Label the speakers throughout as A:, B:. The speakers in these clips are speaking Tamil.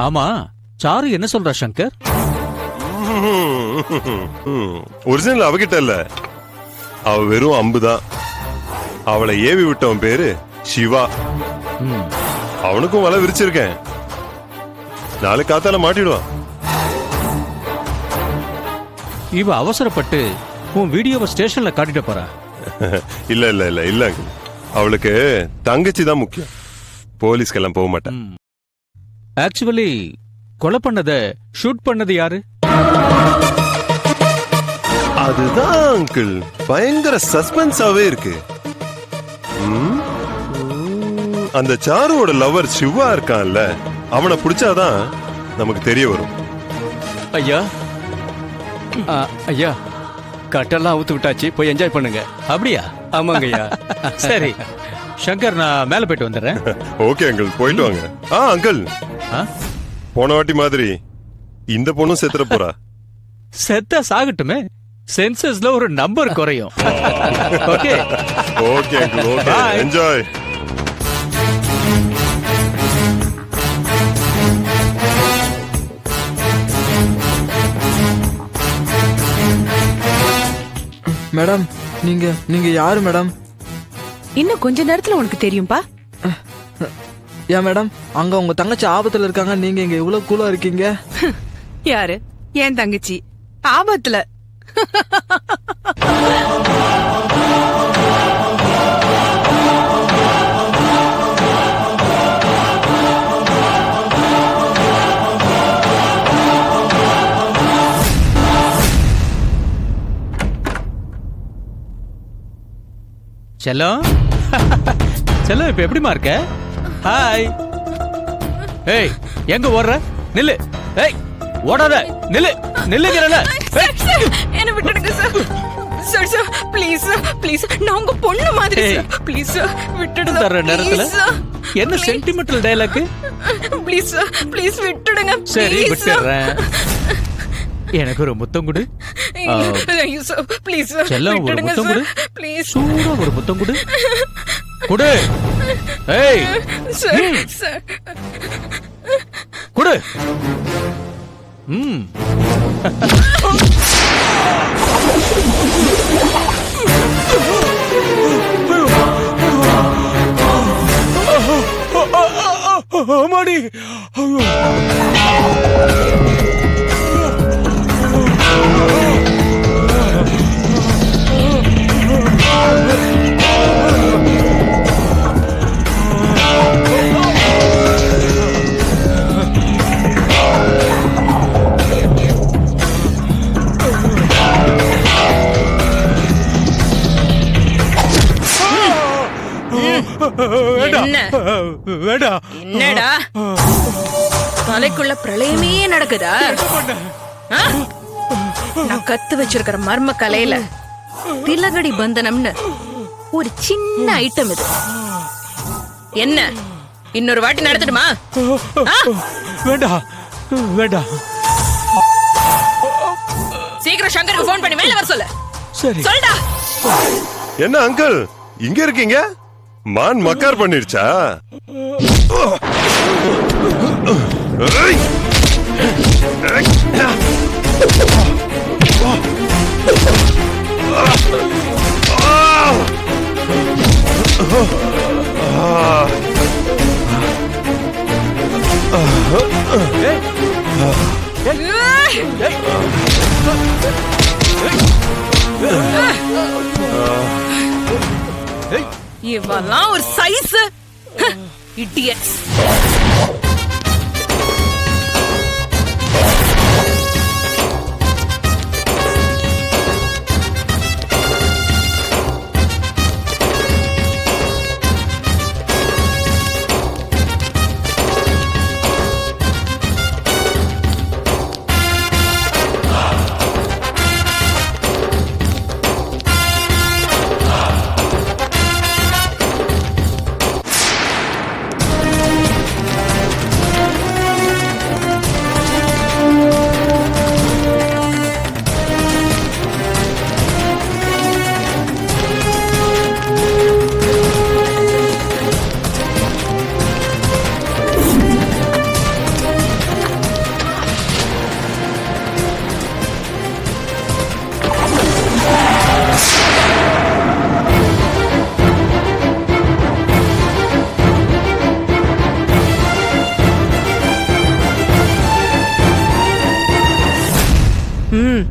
A: ஆமா, சாரு என்ன சொல்றா சங்கர்?
B: ஒரிஜினல் அவகிட்ட இல்ல, அவ வெறும் அம்புதான். அவளை ஏவி விட்டவன் பேரு சிவா. அவனுக்கும் வலை விரிச்சிருக்கேன். நாளைக்கு காத்தால மாட்டிடுவான்.
A: இவ அவசரப்பட்டு உன் வீடியோவை ஸ்டேஷன்ல காட்டிட்டு போறா.
B: இல்ல இல்ல இல்ல இல்ல, அவளுக்கு தங்கச்சி தான் முக்கியம். போலீஸ்க்கெல்லாம் போக மாட்டேன்.
A: ஆக்சுவலி கொலை பண்ணத ஷூட் பண்ணது யாரு?
B: அதுதான் அங்கிள் பயங்கர சஸ்பென்ஸாவே இருக்கு. அந்த சாருவோட லவர் சிவா இருக்கான்ல, அவனை பிடிச்சாதான் நமக்கு தெரிய வரும்.
C: ஐயா ஐயா, கட்டெல்லாம் அவுத்து விட்டாச்சு, போய் என்ஜாய் பண்ணுங்க.
A: அப்படியா?
C: ஆமாங்க ஐயா.
A: சரி சங்கர், நான் மேல போயிட்டு வந்துடுறேன்.
B: ஓகே அங்கிள், போயிட்டு வாங்க. அங்கிள், போன வாட்டி மாதிரி இந்த பொண்ணும் செத்துற போறா.
A: செத்தா சாகட்டுமே, சென்சஸ்ல ஒரு நம்பர் குறையும். Okay
B: okay uncle, okay, enjoy.
D: Madam, நீங்க யாரு மேடம்?
E: இன்னும் கொஞ்ச நேரத்துல உனக்கு தெரியும்பா.
D: ஏன் மேடம், அங்க உங்க தங்கச்சி ஆபத்துல இருக்காங்க, நீங்க இங்க இவ்வளவு கூலா இருக்கீங்க?
E: யாரு? என் தங்கச்சி ஆபத்துல?
A: செல்லம், செல்லம் இப்ப எப்படிமா இருக்க? ஹாய். ஏய், எங்க ஓடுற? நில்லு. ஏய், ஓடாத, நில்லு, நில்லுங்கறல.
E: என்ன விட்டுடுங்க sir. Sir sir please sir, please, நான் உங்க பொண்ணு மாதிரி சார். ப்ளீஸ் சார் விட்டுடுங்க.
A: தர நேரத்துல என்ன sentimental dialogue?
E: Please sir, please விட்டுடுங்க.
A: சரி விட்டுறேன். எனக்கு ஒரு முத்தம் கொடு.
E: ஐயோ சார், ப்ளீஸ் சார்
A: செல்லம், ஒரு முத்தம் கொடு.
E: ப்ளீஸ்
A: சூடா ஒரு முத்தம் கொடு. கொடு. ஏய்
E: சார், சார்
A: கொடு. மாடி.
E: என்னடா தலைக்குள்ள பிரளயமே நடக்குதா? நான் கத்து வச்சிருக்கிற மர்ம கலையில திலகடி பந்தனம்னு ஒரு சின்ன ஐட்டம் இது. என்ன இன்னொரு வாட்டி நடத்தட்டுமா?
A: வேண்டாம் வேண்டாம்.
E: சீக்கிரம் சங்கருக்கு போன் பண்ணி மேல வர சொல்லு.
A: சரி
E: சொல்டா.
B: என்ன அங்கிள் இங்க இருக்கீங்க? மான் மக்கார் பண்ணிருச்சா?
E: இவெல்லாம் ஒரு சைஸ் இடியட்ஸ்.
F: ம்.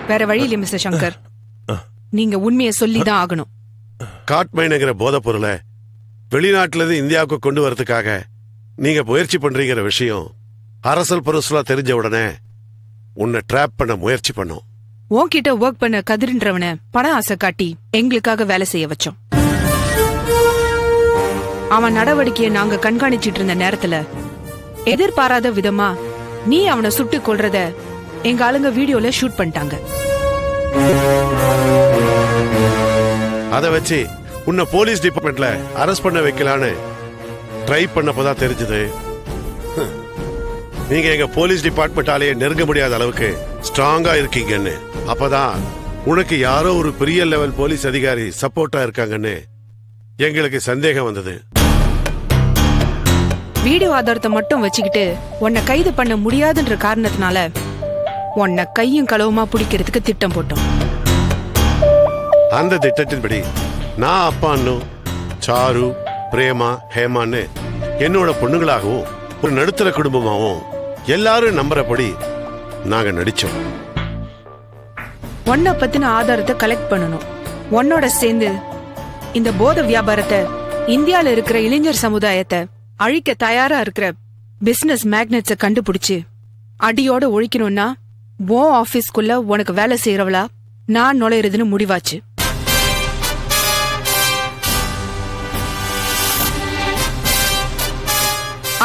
F: வேற வழி இல்லை மிஸ்டர் சங்கர். நீங்க உண்மையை சொல்லிதான் ஆகணும்.
G: காட்மைனுங்கிற போதைப் பொருளை வெளிநாட்டுல இருந்து இந்தியாவுக்கு கொண்டு வரதுக்காக நீங்க முயற்சி பண்றீங்கிற விஷயம் அரசல் பரசலா தெரிஞ்ச உடனே உன்னை ட்ராப் பண்ண முயற்சி பண்ணோம்.
F: உன்கிட்ட ஒர்க் பண்ண கதிர்ன்றவன பண ஆசை காட்டி எங்களுக்காக வேலை செய்ய வச்சோம். அவன் நடவடிக்கையை நாங்க கண்காணிச்சிட்டு இருந்த நேரத்துல எதிர்பாராத விதமா நீ அவனை சுட்டு கொல்றத எங்க ஆளுங்க வீடியோல ஷூட் பண்ணிட்டாங்க.
G: அதை வச்சு உன்னை போலீஸ் டிபார்ட்மெண்ட்ல அரெஸ்ட் பண்ண வைக்கலான்னு ட்ரை பண்ணப்பதான் தெரிஞ்சது நீங்க எங்க போலீஸ் டிபார்ட்மெண்டாலேயே நெருங்க முடியாத அளவுக்கு ஸ்ட்ராங்கா இருக்கீங்கன்னு. அப்பதான் உனக்கு யாரோ ஒரு பெரிய லெவல் போலீஸ் அதிகாரி சப்போர்ட்டா இருக்காங்கன்னு எங்களுக்கு சந்தேகம் வந்தது.
F: வீடியோ ஆதாரத்தை மட்டும் வச்சுக்கிட்டு உன்னை கைது பண்ண முடியாதுன்ற காரணத்தினால உன்னை கையும் களவுமா பிடிக்கிறதுக்கு திட்டம் போட்டோம்.
G: அந்த திட்டத்தின்படி நான் அப்பான்னும் சாரு பிரேமா ஹேமான்னு என்னோட பொண்ணுங்களாகவும் ஒரு நடுத்தர குடும்பமாகவும் எல்லாரும் நம்புறபடி நாங்க நடிச்சோம்.
F: உன்னை பத்தின ஆதாரத்தை கலெக்ட் பண்ணணும். உன்னோட சேர்ந்து இந்த போதை வியாபாரத்தை இந்தியால இருக்கிற இளைஞர் சமுதாயத்தை அழிக்க தயாரா இருக்கிற பிசினஸ் மேக்னெட்ஸை கண்டுபிடிச்சு அடியோட ஒழிக்கணும்னா உன் ஆபீஸ்க்குள்ள உனக்கு வேலை செய்யறவளா நான் நுழையிறதுன்னு முடிவாச்சு.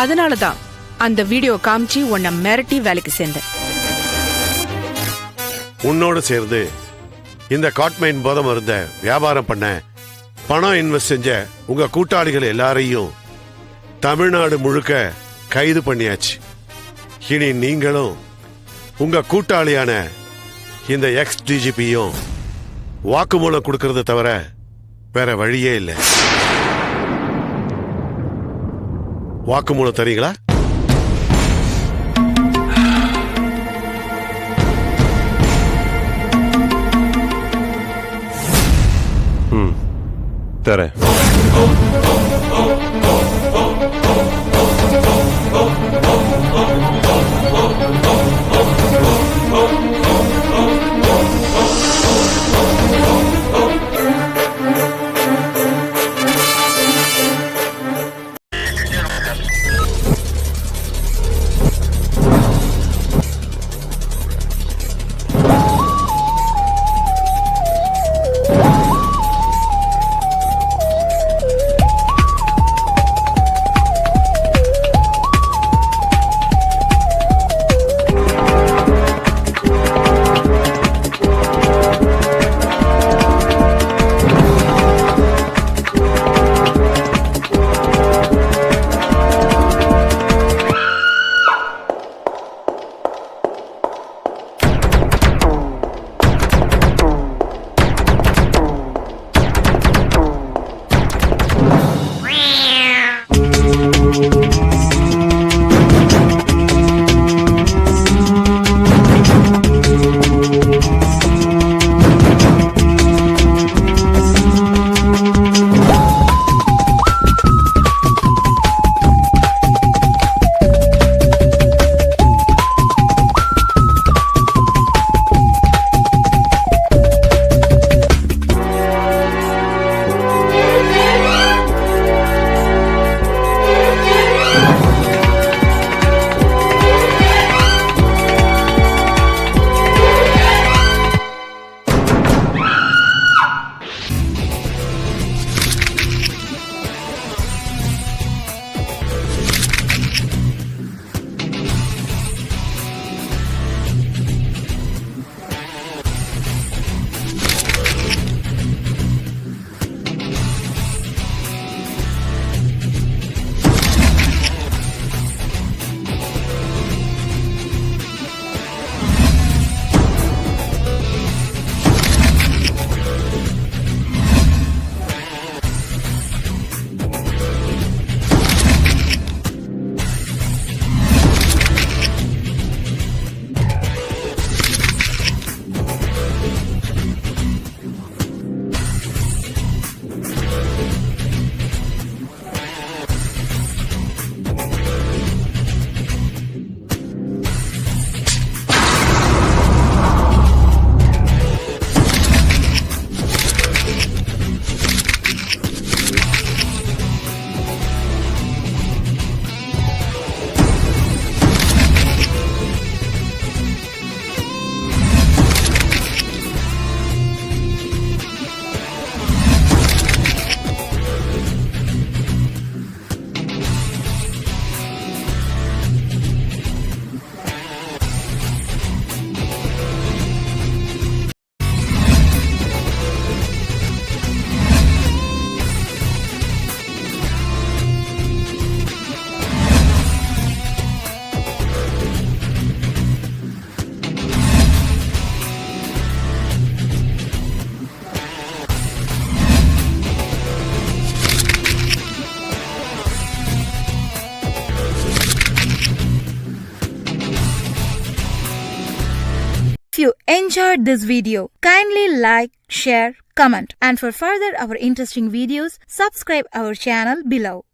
F: அதனாலதான் அந்த வீடியோ காமிச்சு உன்னை மிரட்டி வேலைக்கு சேர்ந்தேன்.
G: உன்னோட சேர்ந்து இந்த காட்மைன் போதை மருந்த வியாபாரம் பண்ண பணம் இன்வெஸ்ட் செஞ்ச உங்க கூட்டாளிகள் எல்லாரையும் தமிழ்நாடு முழுக்க கைது பண்ணியாச்சு. இனி நீங்களும் உங்க கூட்டாளியான இந்த எக்ஸ் டிஜிபியும் வாக்குமூலம் கொடுக்கறத தவிர வேற வழியே இல்லை. வாக்குமூலம் தரீங்களா?
B: தரேன்.
H: enjoyed this video, kindly like, share, comment, and for further our interesting videos, subscribe our channel below.